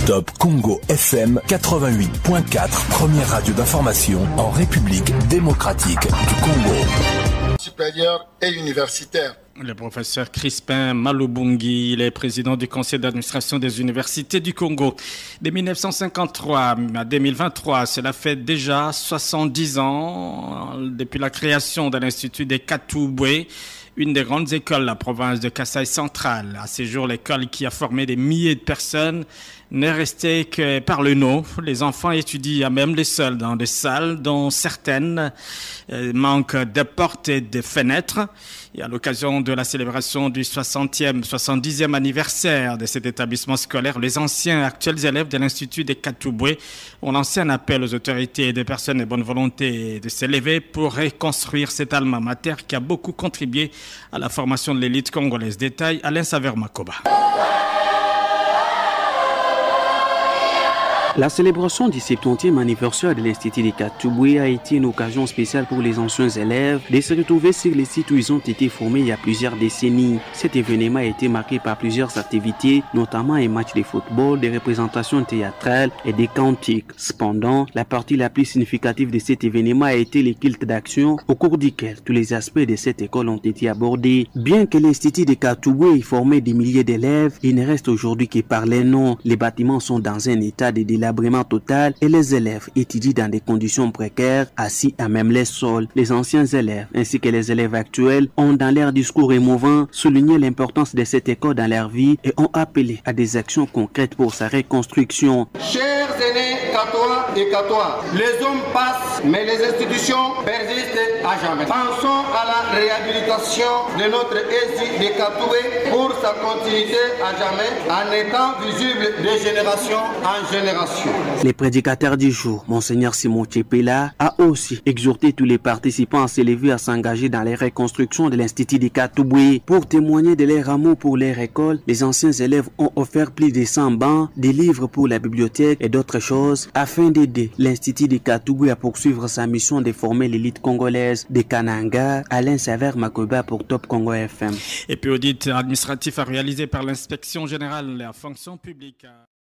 Top Congo FM 88.4, première radio d'information en République démocratique du Congo. Supérieur et universitaire. Le professeur Crispin Malobungi, il est président du conseil d'administration des universités du Congo. De 1953 à 2023, cela fait déjà 70 ans depuis la création de l'Institut des Katouboué, une des grandes écoles de la province de Kasaï centrale. À ces jours, l'école qui a formé des milliers de personnes n'est restée que par le nom. Les enfants étudient à même les seuls dans des salles dont certaines manquent de portes et de fenêtres. Et à l'occasion de la célébration du 70e anniversaire de cet établissement scolaire, les anciens et actuels élèves de l'Institut des Katouboué ont lancé un appel aux autorités et des personnes de bonne volonté de s'élever pour reconstruire cet alma mater qui a beaucoup contribué à la formation de l'élite congolaise. Détail, Alain Saver-Makoba. La célébration du 70e anniversaire de l'Institut des Katouboué a été une occasion spéciale pour les anciens élèves de se retrouver sur les sites où ils ont été formés il y a plusieurs décennies. Cet événement a été marqué par plusieurs activités, notamment un match de football, des représentations théâtrales et des cantiques. Cependant, la partie la plus significative de cet événement a été le culte d'action, au cours duquel tous les aspects de cette école ont été abordés. Bien que l'Institut des Katouboué ait formé des milliers d'élèves, il ne reste aujourd'hui que par les noms. Les bâtiments sont dans un état de délabrement total et les élèves étudient dans des conditions précaires, assis à même les sols. Les anciens élèves ainsi que les élèves actuels ont dans leur discours émouvant souligné l'importance de cette école dans leur vie et ont appelé à des actions concrètes pour sa reconstruction. Chers aînés Katois et Katois, les hommes passent mais les institutions persistent à jamais. Pensons à la réhabilitation de notre ESI de Katoué pour sa continuité à jamais en étant visible de génération en génération. Les prédicateurs du jour, Monseigneur Simon Tchepela, a aussi exhorté tous les participants à s'élever à s'engager dans les reconstructions de l'Institut des Katouboué. Pour témoigner de leur amour pour leur école, les anciens élèves ont offert plus de 100 bancs, des livres pour la bibliothèque et d'autres choses afin d'aider l'Institut des Katouboué à poursuivre sa mission de former l'élite congolaise de Kananga. Alain Saver-Makoba pour Top Congo FM. Et puis audit administratif réalisé par l'inspection générale de la fonction publique.